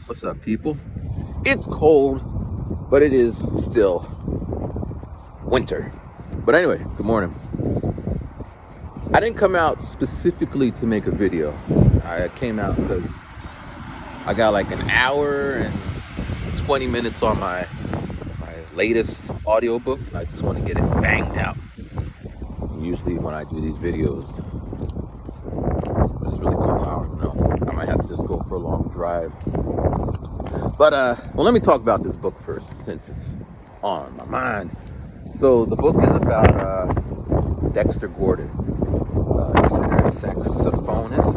What's up, people? It's cold, but it is still winter. But anyway, good morning. I didn't come out specifically to make a video. I came out because I got like an hour and 20 minutes on my latest audiobook. I just want to get it banged out. Usually when I do these videos, it's really cold out. I might have to just go for a long drive. But well, let me talk about this book first, since it's on my mind. So the book is about Dexter Gordon, tenor saxophonist.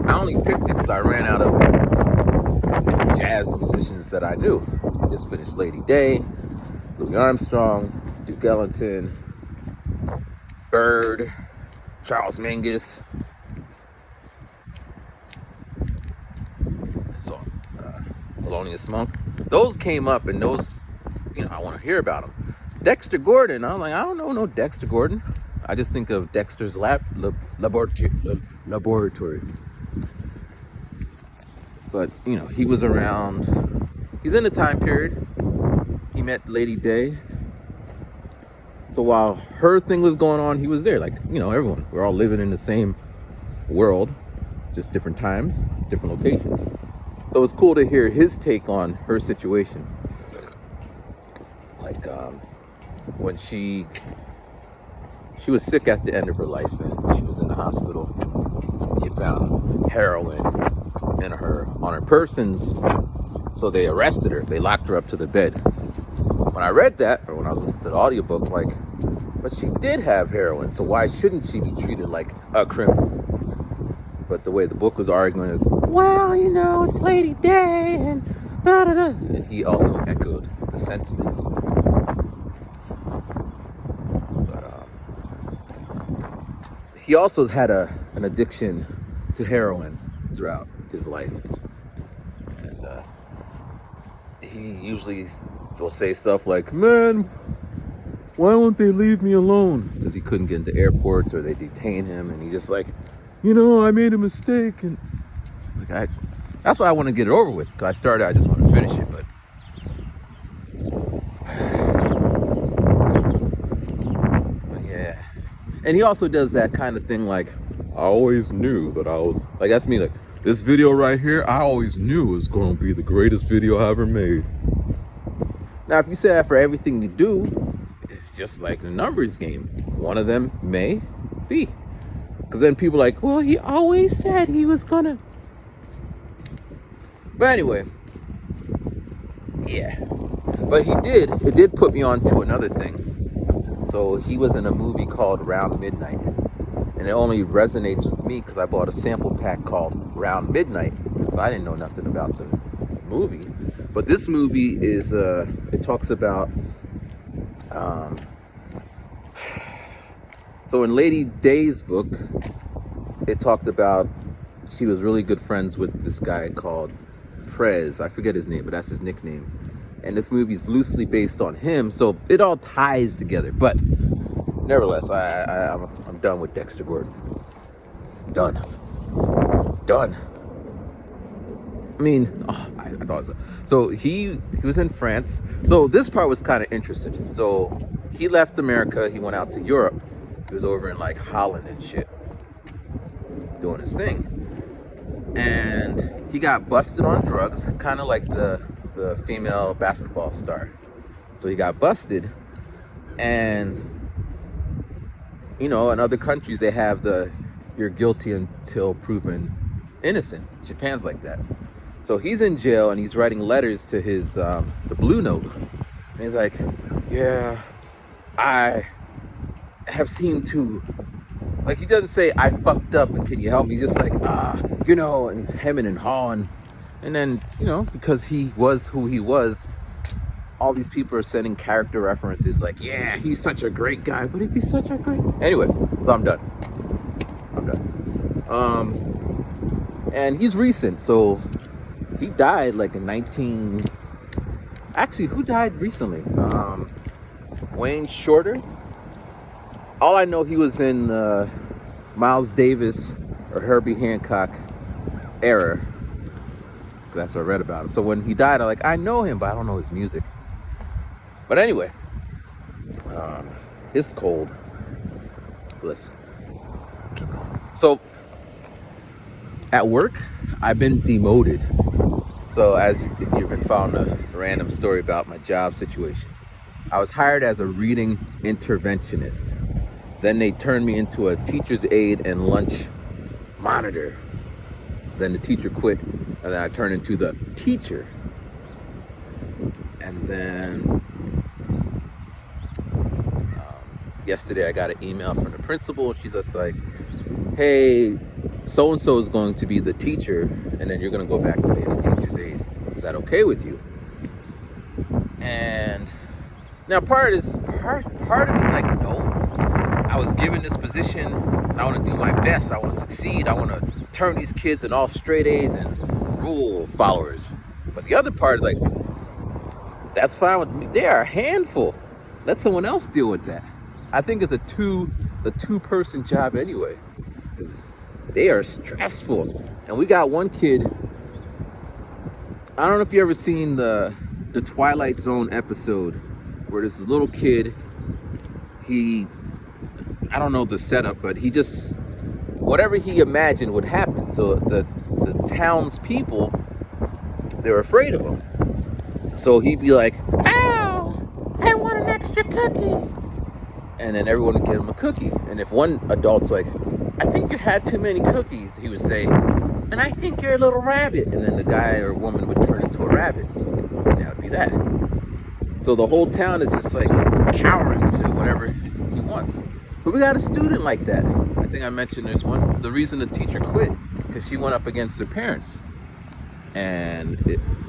I only picked it because I ran out of jazz musicians that I knew. I just finished Lady Day, Louis Armstrong, Duke Ellington, Bird, Charles Mingus. So, Thelonious Monk. Those came up, and those, I want to hear about them. Dexter Gordon, I'm like, I don't know no Dexter Gordon. I just think of Dexter's laboratory. But, he was around, he's in the time period. He met Lady Day. So while her thing was going on, he was there. Like, everyone, we're all living in the same world, just different times, different locations. So it's cool to hear his take on her situation. Like, when she was sick at the end of her life and she was in the hospital, he found heroin on her persons. So they arrested her. They locked her up to the bed. When I read that, or when I was listening to the audiobook, like, but she did have heroin, so why shouldn't she be treated like a criminal? But the way the book was arguing is, well, it's Lady Day and da-da-da. And he also echoed the sentiments. But he also had an addiction to heroin throughout his life. And he usually will say stuff like, man, why won't they leave me alone? Because he couldn't get into airports or they detain him. And he just like, I made a mistake. And like, that's why I want to get it over with. Because I just want to finish it. But yeah. And he also does that kind of thing like, I always knew that I was, like, that's me, like, this video right here, I always knew it was going to be the greatest video I ever made. Now, if you say that for everything you do, it's just like the numbers game. One of them may be. Because then people are like, well, he always said he was gonna. But anyway, yeah. But it did put me on to another thing. So he was in a movie called Round Midnight. And it only resonates with me because I bought a sample pack called Round Midnight. So I didn't know nothing about the movie. But this movie is, it talks about, so in Lady Day's book, it talked about she was really good friends with this guy called Prez. I forget his name, but that's his nickname. And this movie's loosely based on him, so it all ties together. But nevertheless, I'm done with Dexter Gordon. Done. I mean, I thought so. So he was in France. So this part was kind of interesting. So he left America. He went out to Europe. He was over in like Holland and shit, doing his thing. And he got busted on drugs, kind of like the female basketball star. So he got busted. And, in other countries, they have you're guilty until proven innocent. Japan's like that. So he's in jail and he's writing letters to his, the Blue Note. And he's like, yeah, I have seemed to, like, he doesn't say, I fucked up and can you help me? He's just like, and he's hemming and hawing. And then, because he was who he was, all these people are sending character references like, yeah, he's such a great guy, but if he's such a great... Anyway, so I'm done. And he's recent, so he died like in Actually, who died recently? Wayne Shorter. All I know, he was in Miles Davis or Herbie Hancock era. That's what I read about it. So when he died, I know him, but I don't know his music. But anyway, it's cold. Listen. So at work, I've been demoted. So as if you've been following a random story about my job situation, I was hired as a reading interventionist. Then they turned me into a teacher's aide and lunch monitor. Then the teacher quit, and then I turned into the teacher. And then yesterday I got an email from the principal. She's just like, hey, so-and-so is going to be the teacher, and then you're going to go back to being a teacher's aide. Is that okay with you? And now part of me is like, no. I was given this position, and I want to do my best. I want to succeed. I want to turn these kids in all straight A's and rule followers. But the other part is like, that's fine with me. They are a handful. Let someone else deal with that. I think it's a two-person job anyway, because they are stressful. And we got one kid. I don't know if you ever seen the Twilight Zone episode where this little kid, I don't know the setup, but he just, whatever he imagined would happen. So the townspeople, they were afraid of him. So he'd be like, ow, I want an extra cookie. And then everyone would give him a cookie. And if one adult's like, I think you had too many cookies, he would say, and I think you're a little rabbit. And then the guy or woman would turn into a rabbit. And that would be that. So the whole town is just like cowering to whatever he wants. So we got a student like that. I think I mentioned there's one. The reason the teacher quit, because she went up against her parents. And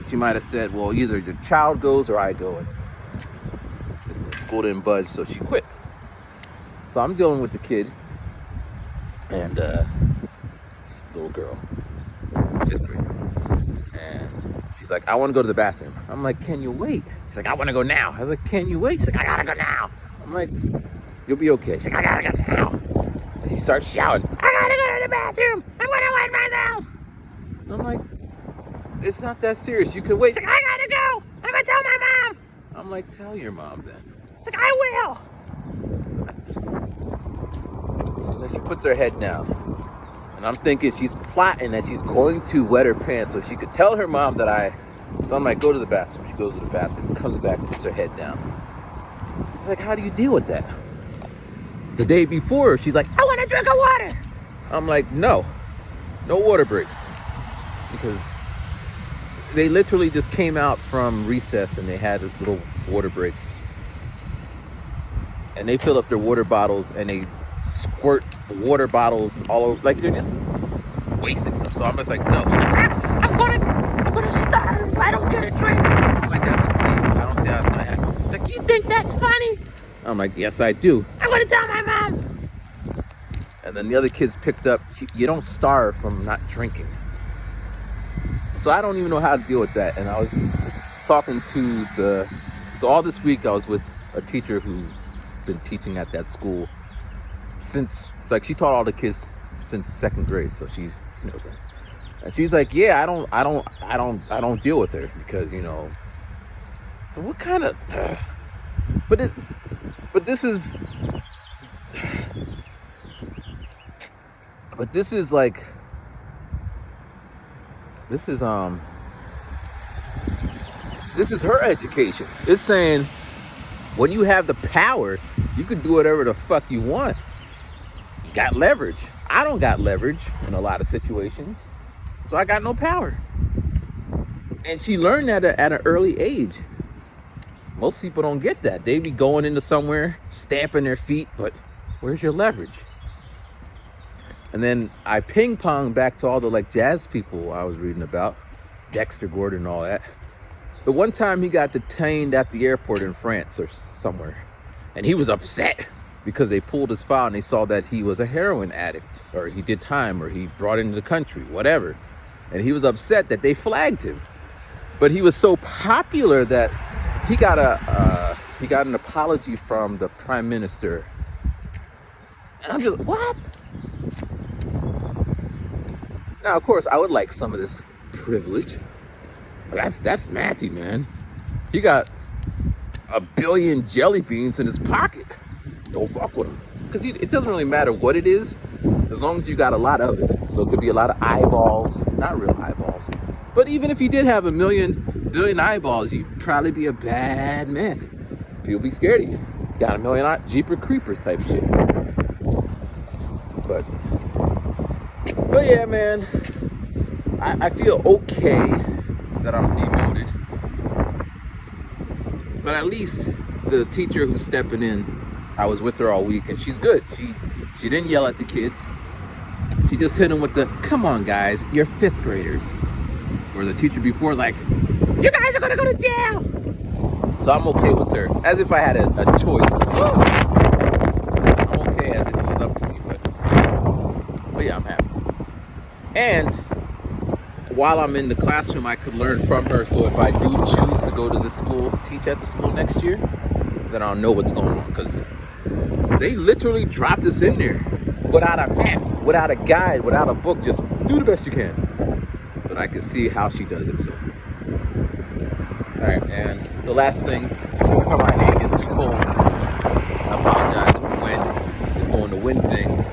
she might have said, well, either the child goes or I go. And the school didn't budge, so she quit. So I'm dealing with the kid and this little girl, 5th grade. And she's like, I want to go to the bathroom. I'm like, can you wait? She's like, I want to go now. I was like, can you wait? She's like, I gotta go now. I'm like, you'll be okay. She's like, I gotta go now. And she starts shouting, I gotta go to the bathroom. I'm gonna wet myself. I'm like, it's not that serious. You could wait. She's like, I gotta go. I'm gonna tell my mom. I'm like, tell your mom then. She's like, I will. So she puts her head down. And I'm thinking she's plotting that she's going to wet her pants so she could tell her mom that so I'm like, go to the bathroom. She goes to the bathroom, comes back, puts her head down. She's like, how do you deal with that? The day before, she's like, I want a drink of water. I'm like, no water breaks. Because they literally just came out from recess and they had little water breaks. And they fill up their water bottles and they squirt water bottles all over, like they're just wasting stuff. So I'm just like, no. I'm gonna starve if I don't get a drink. I'm like, that's funny. I don't see how it's gonna happen. She's like, you think that's funny? I'm like, yes, I do. I'm gonna tell my mom. And then the other kids picked up, you don't starve from not drinking. So I don't even know how to deal with that. And I was talking to so all this week I was with a teacher who's been teaching at that school since, like, she taught all the kids since 2nd grade, so she knows that. And she's like, yeah, I don't deal with her because, you know. So what kind of but this is like, this is her education. It's saying when you have the power, you can do whatever the fuck you want. You got leverage. I don't got leverage in a lot of situations, so I got no power. And she learned that at an early age. Most people don't get that. They be going into somewhere, stamping their feet, but where's your leverage? And then I ping pong back to all the like jazz people I was reading about, Dexter Gordon and all that. The one time he got detained at the airport in France or somewhere, and he was upset because they pulled his file and they saw that he was a heroin addict, or he did time, or he brought into the country, whatever. And he was upset that they flagged him. But he was so popular that he got an apology from the prime minister. And I'm just, what? Now, of course, I would like some of this privilege. That's Matthew, man. He got a billion jelly beans in his pocket. Don't fuck with him. Because it doesn't really matter what it is, as long as you got a lot of it. So it could be a lot of eyeballs, not real eyeballs. But even if you did have a billion eyeballs, you'd probably be a bad man. People be scared of you. Got a million Jeeper Creepers type shit. But yeah, man. I feel okay that I'm demoted. But at least the teacher who's stepping in, I was with her all week, and she's good. She didn't yell at the kids. She just hit them with the, come on, guys, you're fifth graders. Where the teacher before, like, you guys are going to go to jail. So I'm okay with her. As if I had a choice. I'm okay as if it was up to me. But yeah, I'm happy. And while I'm in the classroom, I could learn from her. So if I do choose to go to the school, teach at the school next year, then I'll know what's going on. Because they literally dropped us in there without a map, without a guide, without a book. Just do the best you can. But I can see how she does it. So, all right. And the last thing before my hand gets too cold, I apologize if the wind is doing the wind thing.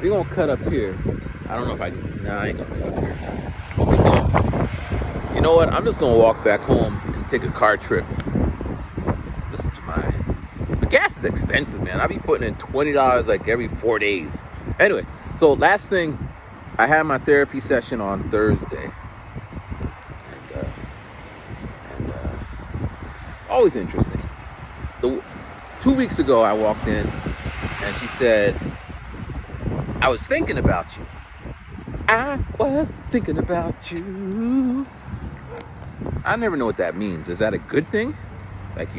We're gonna cut up here. I don't know if I ain't gonna cut up here. What we doing? You know what? I'm just gonna walk back home and take a car trip. Listen to the gas is expensive, man. I be putting in $20 like every 4 days. Anyway, so last thing, I had my therapy session on Thursday. And always interesting. 2 weeks ago, I walked in and she said, I was thinking about you. I was thinking about you. I never know what that means. Is that a good thing? Like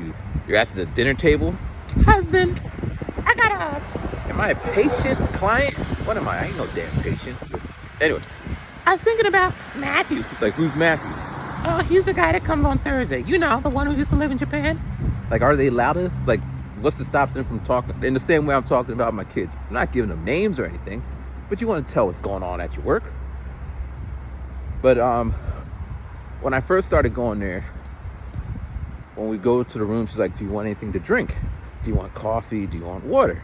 you're at the dinner table. Husband, am I a patient client? What am I? I ain't no damn patient. Anyway, I was thinking about Matthew. It's like, who's Matthew? Oh, he's the guy that comes on Thursday. You know, the one who used to live in Japan. Like, are they allowed to, like, what's to stop them from talking in the same way I'm talking about my kids? I'm not giving them names or anything, but you want to tell what's going on at your work. But when I first started going there, when we go to the room, she's like, do you want anything to drink? Do you want coffee? Do you want water?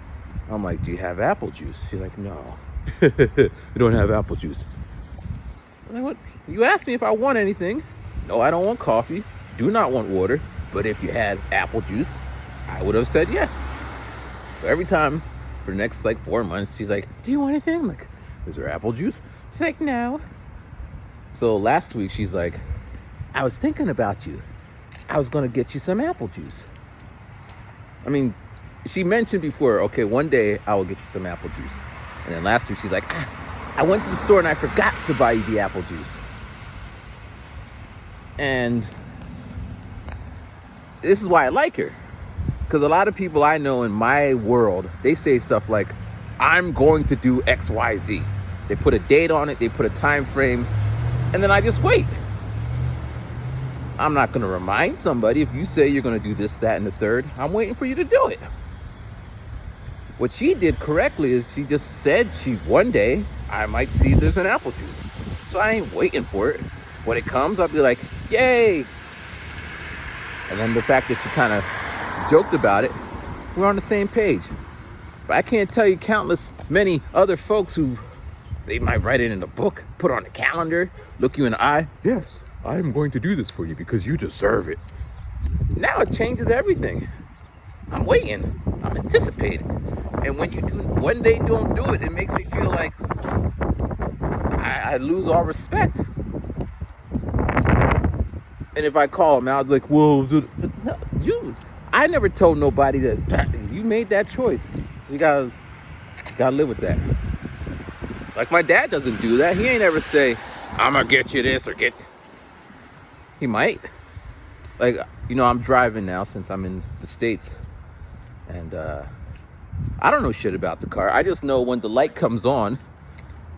I'm like, do you have apple juice? She's like, no, we don't have apple juice. I'm like, what? You asked me if I want anything. No, I don't want coffee. Do not want water. But if you had apple juice, I would have said yes. So every time for the next like 4 months, she's like, do you want anything? I'm like, is there apple juice? She's like, no. So last week, she's like, I was thinking about you. I was going to get you some apple juice. I mean, she mentioned before, okay, one day I will get you some apple juice. And then last week, she's like, I went to the store and I forgot to buy you the apple juice. And this is why I like her. Because a lot of people I know in my world, they say stuff like, I'm going to do X, Y, Z. They put a date on it, they put a time frame, and then I just wait. I'm not going to remind somebody if you say you're going to do this, that, and the third. I'm waiting for you to do it. What she did correctly is she just said one day I might see there's an apple juice. So I ain't waiting for it. When it comes, I'll be like, yay. And then the fact that she kind of joked about it, we're on the same page. But I can't tell you countless many other folks who they might write it in the book, put it on the calendar, look you in the eye. Yes, I am going to do this for you because you deserve it. Now it changes everything. I'm waiting. I'm anticipating. And when they don't do it, it makes me feel like I lose all respect. And if I call them out, it's like, well, I never told nobody that you made that choice. So you gotta live with that. Like my dad doesn't do that. He ain't ever say, I'm gonna get you this or get. He might. Like, I'm driving now since I'm in the States. And I don't know shit about the car. I just know when the light comes on,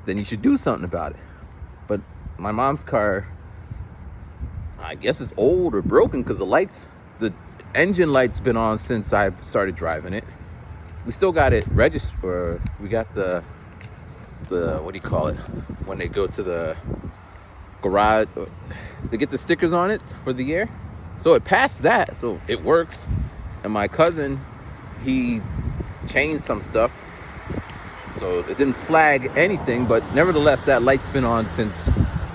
then you should do something about it. But my mom's car, I guess it's old or broken because the engine light's been on since I started driving it. We still got it registered, or we got the what do you call it, when they go to the garage to get the stickers on it for the year. So it passed that, so it works. And my cousin, he changed some stuff, so it didn't flag anything, but nevertheless that light's been on since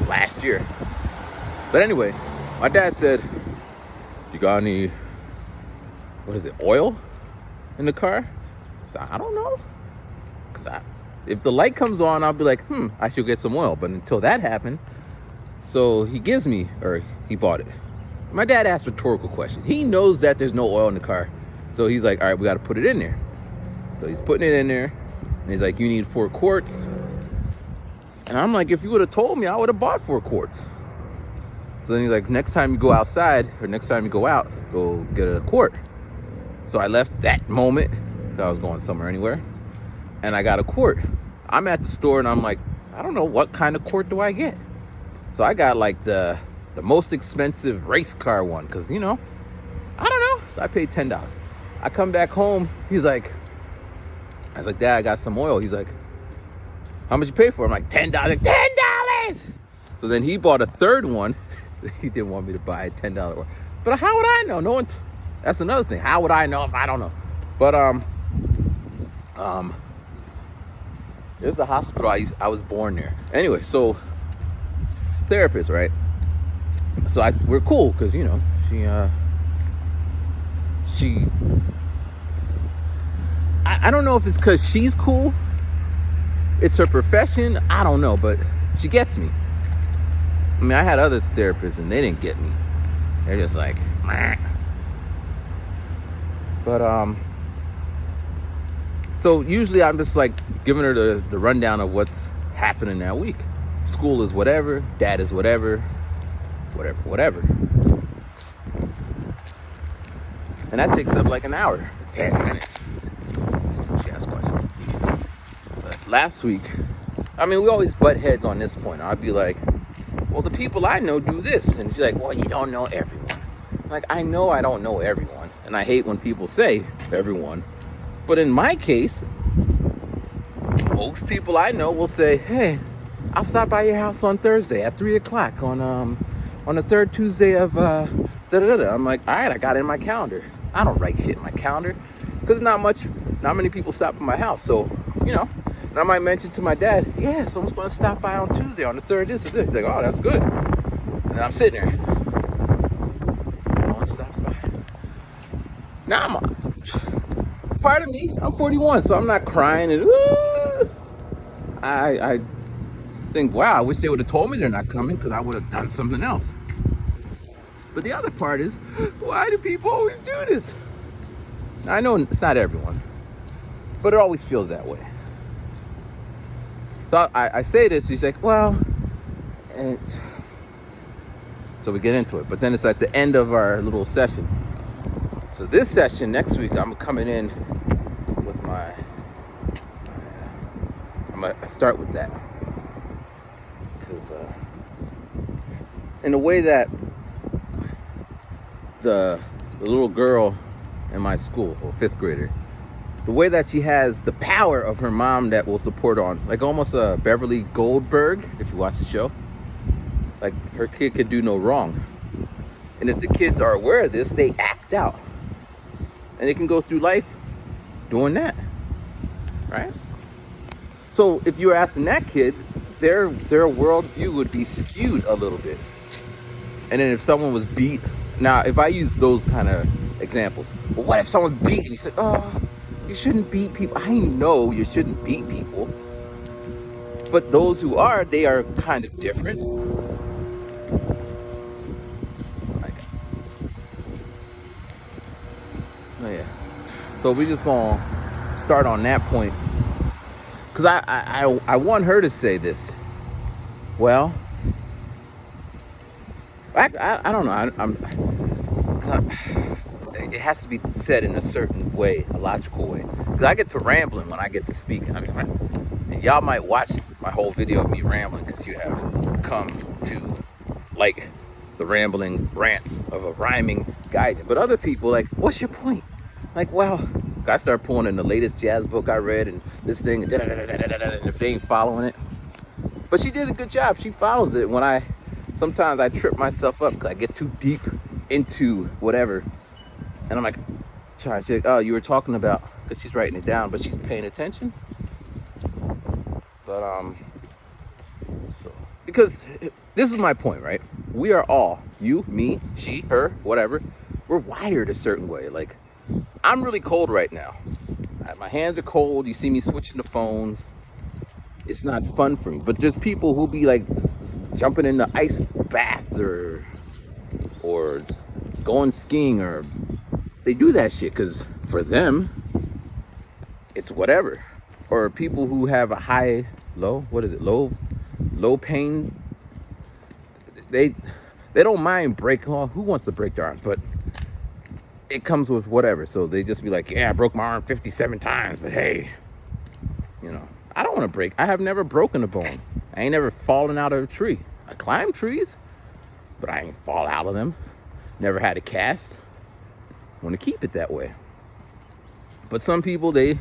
last year. But anyway, my dad said, you got any, what is it, oil in the car? So I don't know, because if the light comes on, I'll be like, I should get some oil. But until that happened, so he gives me, or he bought it. My dad asked rhetorical questions. He knows that there's no oil in the car. So he's like, all right, we got to put it in there. So he's putting it in there. And he's like, you need 4 quarts. And I'm like, if you would have told me, I would have bought 4 quarts. So then he's like, next time you go outside, or next time you go out, go get a quart. So I left that moment, because I was going somewhere anywhere, and I got a quart. I'm at the store and I'm like, I don't know, what kind of quart do I get? So I got like the most expensive race car one, because, you know, I don't know. So I paid $10. I come back home, I was like, Dad, I got some oil. He's like, how much you pay for it? I'm like, $10. Like, $10! So then he bought a third one. He didn't want me to buy a $10 one. But how would I know? No one's, that's another thing. How would I know if I don't know? But there's a hospital. I was born there. Anyway, so therapist, right? So we're cool because, you know, I don't know if it's because she's cool. It's her profession. I don't know, but she gets me. I mean, I had other therapists and they didn't get me. They're just like, meh. But so usually I'm just like giving her the rundown of what's happening that week. School is whatever, dad is whatever. And that takes up like an hour, 10 minutes. She asks questions. But last week, I mean, we always butt heads on this point. I'd be like, well, the people I know do this. And she's like, well, you don't know everyone. I'm like, I know I don't know everyone. And I hate when people say everyone. But in my case, most people I know will say, hey, I'll stop by your house on Thursday at 3 o'clock on the third Tuesday of da-da-da-da. I'm like, all right, I got it in my calendar. I don't write shit in my calendar because not many people stop at my house. So, you know, and I might mention to my dad, yeah, someone's going to stop by on Tuesday on the third this or this. He's like, oh, that's good. And I'm sitting there. No one stops by. Now, part of me, I'm 41, so I'm not crying. And I think, wow, I wish they would have told me they're not coming because I would have done something else. But the other part is, why do people always do this? I know it's not everyone, but it always feels that way. So I say this, he's like, well, and so we get into it. But then it's at the end of our little session. So this session next week, I'm coming in with I'm gonna start with that. Because in a way that the little girl in my school, or 5th grader, the way that she has the power of her mom that will support on, like almost a Beverly Goldberg, if you watch the show. Like her kid could do no wrong. And if the kids are aware of this, they act out. And they can go through life doing that, right? So if you were asking that kid, their worldview would be skewed a little bit. And then if someone was beat, now if I use those kind of examples, well, what if someone's beat and you said, oh, you shouldn't beat people. I know you shouldn't beat people. But those who are, they are kind of different. Oh yeah. So we just gonna start on that point. Cause I want her to say this. Well, I don't know. It has to be said in a certain way, a logical way. Because I get to rambling when I get to speaking. I mean, and y'all might watch my whole video of me rambling because you have come to like the rambling rants of a rhyming guy. But other people like, what's your point? Like, well, I start pulling in the latest jazz book I read and this thing, and if they ain't following it. But she did a good job. She follows it. Sometimes I trip myself up because I get too deep into whatever. And I'm like, oh, you were talking about, because she's writing it down, but she's paying attention. But, so, because this is my point, right? We are all, you, me, she, her, whatever, we're wired a certain way. Like, I'm really cold right now. My hands are cold. You see me switching to phones. It's not fun for me. But there's people who be like jumping in the ice baths or going skiing, or they do that shit because for them it's whatever. Or people who have a low pain. They don't mind breaking. Well, who wants to break their arms? But it comes with whatever. So they just be like, yeah, I broke my arm 57 times, but hey, I don't want to break. I have never broken a bone. I ain't never fallen out of a tree. I climb trees, but I ain't fall out of them. Never had a cast. Want to keep it that way. But some people, they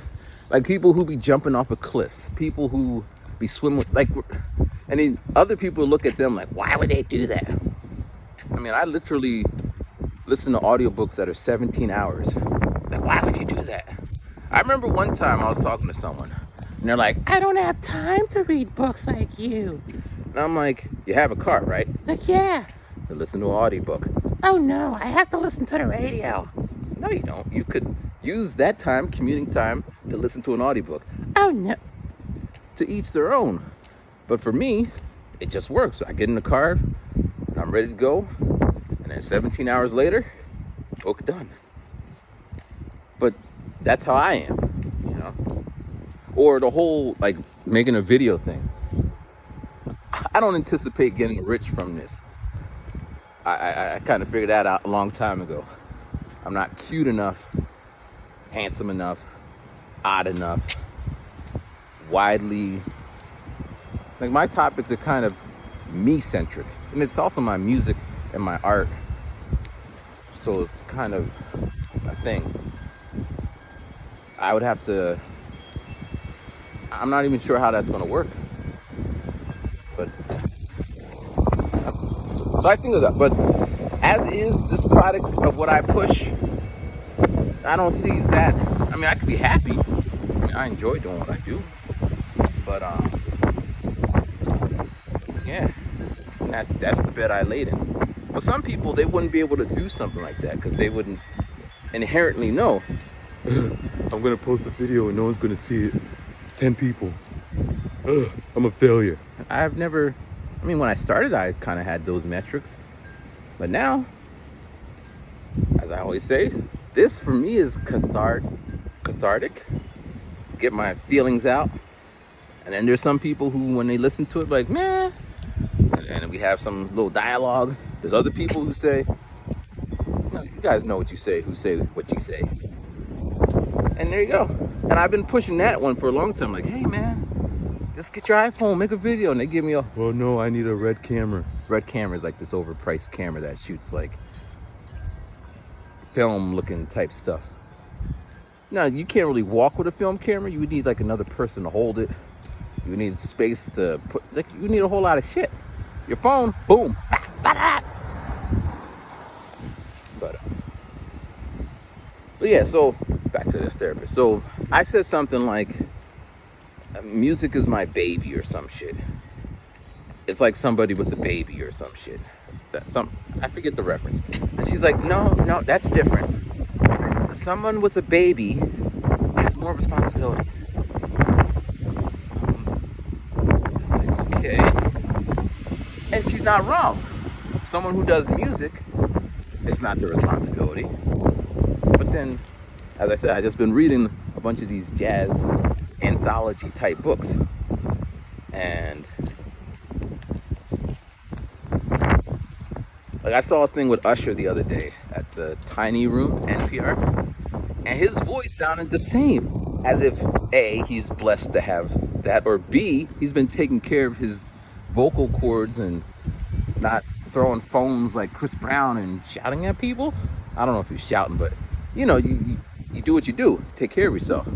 like people who be jumping off of cliffs, people who be swimming, and then other people look at them like, why would they do that? I mean, I literally listen to audiobooks that are 17 hours. Like, why would you do that? I remember one time I was talking to someone, and they're like, I don't have time to read books like you. And I'm like, you have a car, right? Like, yeah. To listen to an audiobook. Oh no, I have to listen to the radio. No, you don't. You could use that time, commuting time, to listen to an audiobook. Oh no. To each their own. But for me, it just works. So I get in the car, and I'm ready to go, and then 17 hours later, book done. But that's how I am, Or the whole, like, making a video thing. I don't anticipate getting rich from this. I kind of figured that out a long time ago. I'm not cute enough, handsome enough, odd enough, widely. Like, my topics are kind of me-centric. And it's also my music and my art. So it's kind of a thing. I would have to... I'm not even sure how that's going to work. But... So I think of that. But as is, this product of what I push, I don't see that. I mean, I could be happy. I enjoy doing what I do. But, yeah. And that's the bed I laid in. But some people, they wouldn't be able to do something like that because they wouldn't inherently know. I'm going to post a video and no one's going to see it. 10 people. I'm a failure. When I started, I kind of had those metrics. But now, as I always say, this for me is cathartic. Get my feelings out. And then there's some people who, when they listen to it, like, meh. And we have some little dialogue. There's other people who say, you guys know what you say, who say what you say. And there you go. And I've been pushing that one for a long time. Like, hey, man, just get your iPhone, make a video. And they give me well, no, I need a red camera. Red camera is like this overpriced camera that shoots like film looking type stuff. Now, you can't really walk with a film camera. You would need like another person to hold it. You would need space to put, like, you need a whole lot of shit. Your phone, boom. But yeah, so back to the therapist. So I said something like, music is my baby or some shit. It's like somebody with a baby or some shit. I forget the reference. And she's like, no, that's different. Someone with a baby has more responsibilities. Okay. And she's not wrong. Someone who does music, it's not their responsibility. But then, as I said, I just been reading a bunch of these jazz anthology type books. And like, I saw a thing with Usher the other day at the Tiny Room, NPR, and his voice sounded the same, as if A, he's blessed to have that, or B, he's been taking care of his vocal cords and not throwing phones like Chris Brown and shouting at people. I don't know if he's shouting, but you you do what you do. Take care of yourself.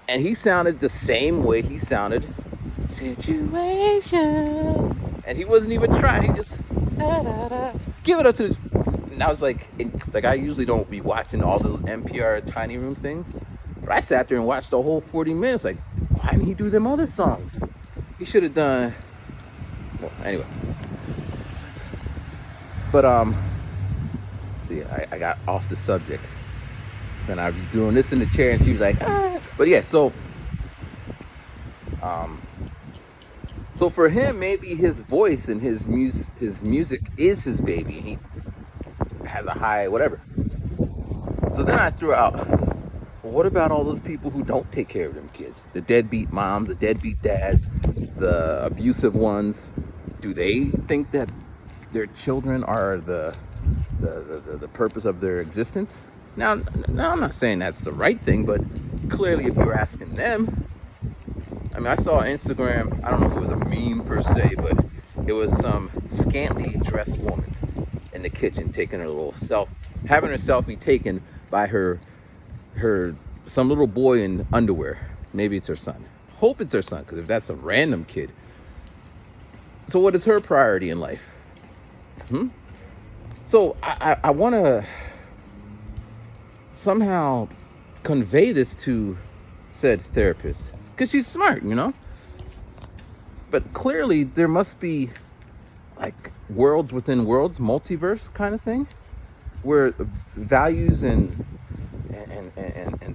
And he sounded the same way he sounded. Situation. And he wasn't even trying. He just give it up to the. And I was like, I usually don't be watching all those NPR tiny room things, but I sat there and watched the whole 40 minutes. Like, why didn't he do them other songs? He should have done. Well, anyway. But see, I got off the subject. So then I was doing this in the chair, and she was like, ah. But yeah, so for him, maybe his voice and his music is his baby, and he has a high whatever. So then I threw out, well, what about all those people who don't take care of them kids? The deadbeat moms, the deadbeat dads, the abusive ones. Do they think that their children are the purpose of their existence? Now, I'm not saying that's the right thing, but clearly if you're asking them, I mean, I saw on Instagram, I don't know if it was a meme per se, but it was some scantily dressed woman in the kitchen taking having her selfie taken by some little boy in underwear. Maybe it's her son. Hope it's her son, because if that's a random kid. So what is her priority in life? So I want to somehow convey this to said therapist, because she's smart, but clearly there must be like worlds within worlds, multiverse kind of thing, where values and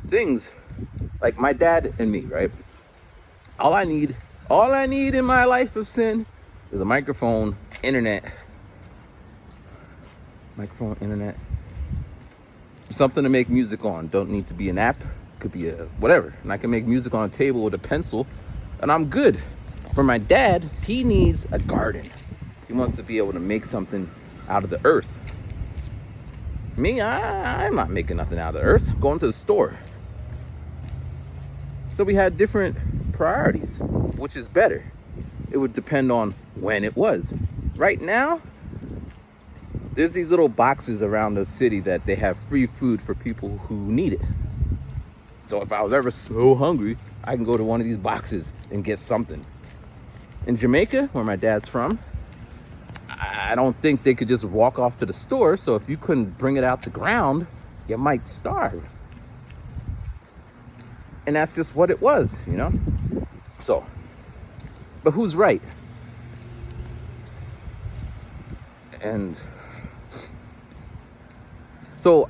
things, like my dad and me, right? All I need in my life of sin is a microphone, internet, something to make music on. Don't need to be an app, could be a whatever, and I can make music on a table with a pencil, and I'm good. For my dad, he needs a garden. He wants to be able to make something out of the earth. Me, I'm not making nothing out of the earth. I'm going to the store. So we had different priorities, which is better. It would depend on when it was. Right now, there's these little boxes around the city that they have free food for people who need it. So if I was ever so hungry, I can go to one of these boxes and get something. In Jamaica, where my dad's from, I don't think they could just walk off to the store. So if you couldn't bring it out the ground, you might starve. And that's just what it was, So, but who's right? And so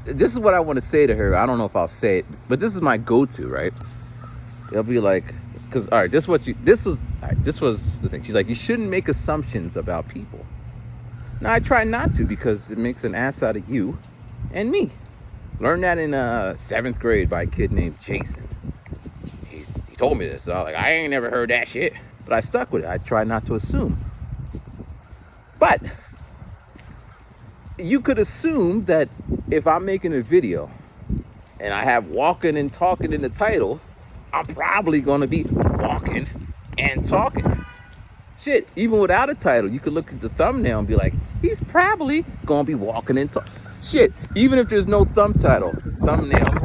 this is what I want to say to her. I don't know if I'll say it, but this is my go-to, right? It'll be like, because all right, this was the thing. She's like, you shouldn't make assumptions about people. Now I try not to, because it makes an ass out of you and me. Learned that in 7th grade by a kid named Jason. He told me this. So I was like, I ain't never heard that shit, but I stuck with it. I try not to assume. But you could assume that if I'm making a video and I have walking and talking in the title, I'm probably going to be walking and talking. Shit, even without a title, you could look at the thumbnail and be like, he's probably going to be walking and talking. Shit, even if there's no thumbnail,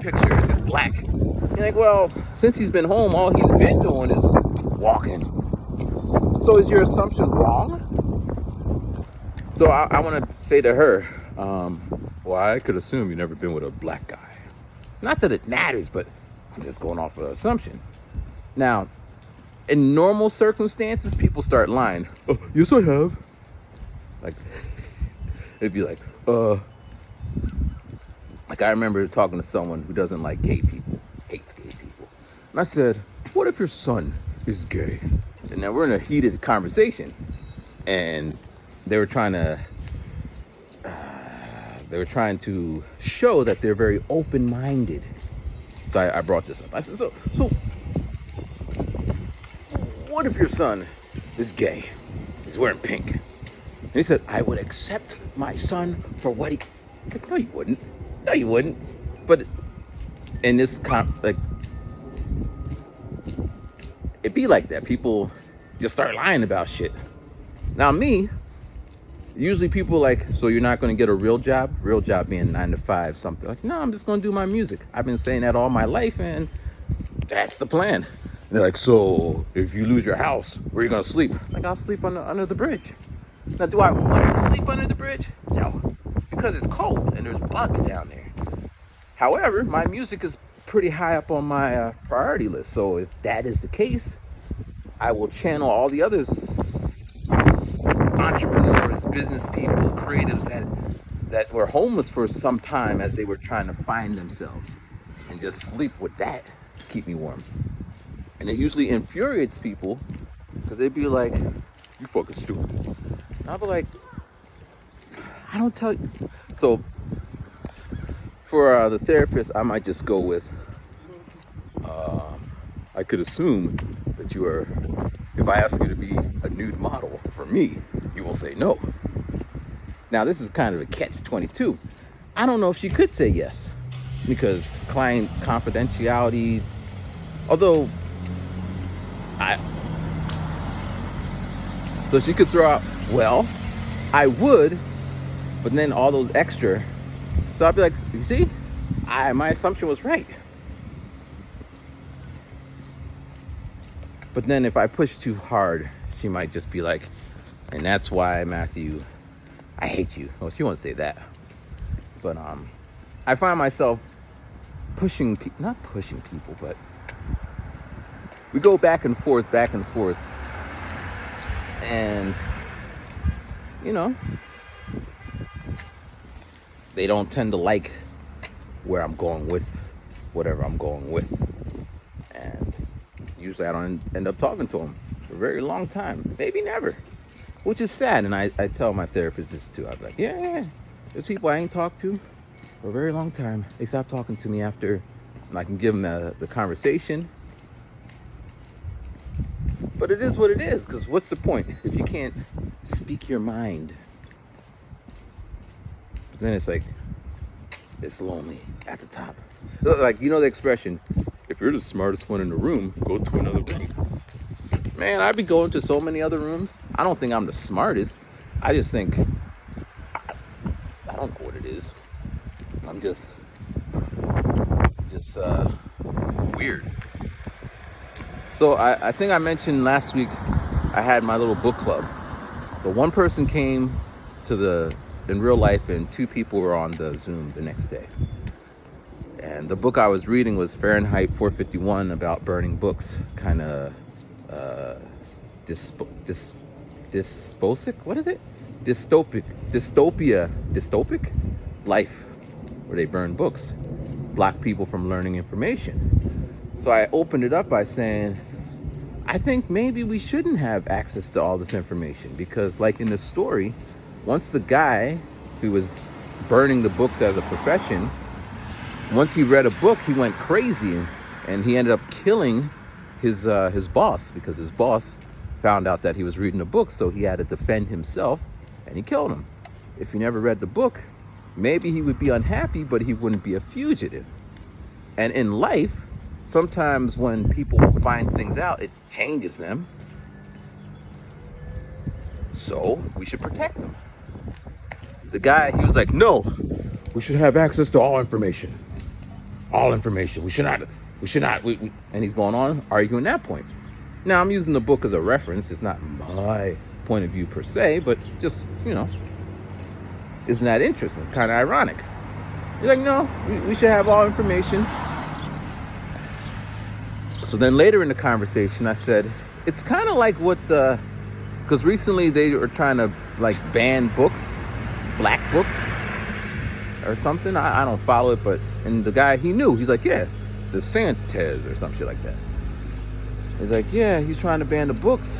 picture is just black. You're like, well, since he's been home, all he's been doing is walking. So is your assumption wrong? So I want to say to her, well, I could assume you've never been with a black guy. Not that it matters, but I'm just going off of an assumption. Now, in normal circumstances, people start lying. Oh, yes, I have. Like, it'd be like I remember talking to someone who doesn't like gay people, hates gay people. And I said, what if your son is gay? And now we're in a heated conversation, and they were trying to show that they're very open-minded. So I brought this up. I said, so what if your son is gay? He's wearing pink. And he said, I would accept my son for what he... Like, no, you wouldn't. No, you wouldn't. But in this it'd be like that. People just start lying about shit. Now me, Usually people like, so you're not going to get a real job? Real job being 9 to 5, something. Like, no, I'm just going to do my music. I've been saying that all my life, and that's the plan. And they're like, so if you lose your house, where are you going to sleep? Like, I'll sleep under the bridge. Now, do I want to sleep under the bridge? No, because it's cold and there's bugs down there. However, my music is pretty high up on my priority list. So if that is the case, I will channel all the other entrepreneurs, business people, creatives that were homeless for some time as they were trying to find themselves, and just sleep with that to keep me warm. And it usually infuriates people because they'd be like, you fucking stupid. And I'll be like, I don't tell you. So for the therapist, I might just go with, I could assume that you are, if I ask you to be a nude model for me, you will say no. Now, this is kind of a catch-22. I don't know if she could say yes, because client confidentiality, although so she could throw out, well, I would, but then all those extra. So I'd be like, you see, my assumption was right. But then if I push too hard, she might just be like, and that's why, Matthew, I hate you. Well, she won't say that. But I find myself not pushing people, but we go back and forth. And, you know, they don't tend to like where I'm going with whatever I'm going with. And usually I don't end up talking to them for a very long time, maybe never, which is sad. And I tell my therapist this too. I'm like, yeah, there's people I ain't talked to for a very long time. They stop talking to me after, and I can give them the conversation. But it is what it is, because what's the point if you can't speak your mind? But then it's like, it's lonely at the top. Like, you know the expression, if you're the smartest one in the room, go to another room. Man, I'd be going to so many other rooms. I don't think I'm the smartest. I just think, I don't know what it is. I'm just weird. So I think I mentioned last week I had my little book club. So one person came in real life, and 2 people were on the Zoom the next day. And the book I was reading was Fahrenheit 451, about burning books, kind of dystopic life, where they burn books, block people from learning information. So I opened it up by saying, I think maybe we shouldn't have access to all this information, because like in the story, once the guy who was burning the books as a profession, once he read a book, he went crazy, and he ended up killing his boss, because his boss found out that he was reading a book, so he had to defend himself, and he killed him. If he never read the book, maybe he would be unhappy, but he wouldn't be a fugitive. And in life, sometimes when people find things out, it changes them. So we should protect them. The guy, he was like, no, we should have access to all information. All information. We should not. And he's going on arguing that point. Now, I'm using the book as a reference. It's not my point of view per se, but just, isn't that interesting? Kind of ironic. You're like, no, we should have all information. So then later in the conversation, I said, it's kind of like because recently they were trying to ban books, black books or something. I don't follow it, and the guy, he knew. He's like, yeah, the Sanchez or some shit like that. He's like, yeah, he's trying to ban the books.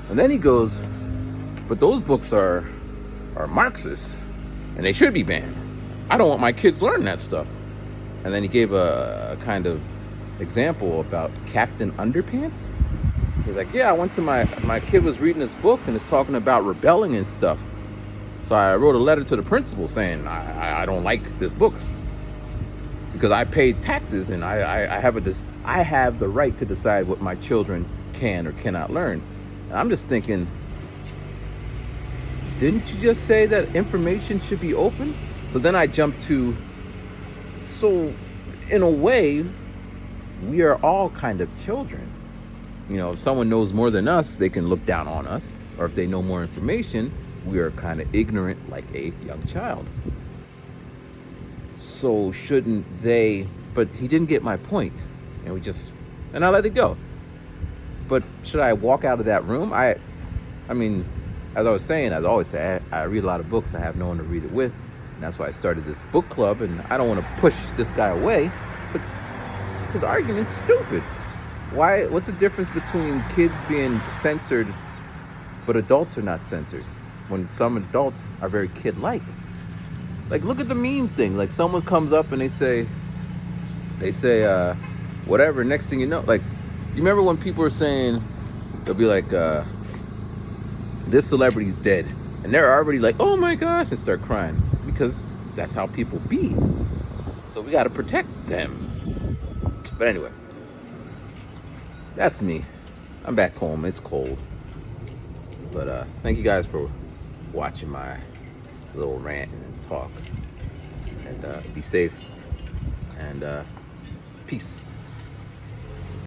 And then he goes, but those books are Marxist, and they should be banned. I don't want my kids learning that stuff. And then he gave a kind of example about Captain Underpants. He's like, yeah, I went to my kid was reading this book, and it's talking about rebelling and stuff. So I wrote a letter to the principal saying, I don't like this book, because I paid taxes, and I have the right to decide what my children can or cannot learn. And I'm just thinking, didn't you just say that information should be open? So then I jumped to, so in a way, we are all kind of children. You know, if someone knows more than us, they can look down on us. Or if they know more information, we are kind of ignorant like a young child. So shouldn't they, but he didn't get my point. And I let it go. But should I walk out of that room? I mean, as I was saying, as I always say, I read a lot of books. I have no one to read it with. And that's why I started this book club. And I don't want to push this guy away, but his argument's stupid. What's the difference between kids being censored, but adults are not censored? When some adults are very kid-like. Like, look at the meme thing. Like, someone comes up and they say, whatever, next thing you know, like, you remember when people were saying, they'll be like, this celebrity's dead. And they're already like, oh my gosh, and start crying. Because that's how people be. So we got to protect them. But anyway, that's me. I'm back home. It's cold. But thank you guys for watching my little rant and talk. And be safe. And peace.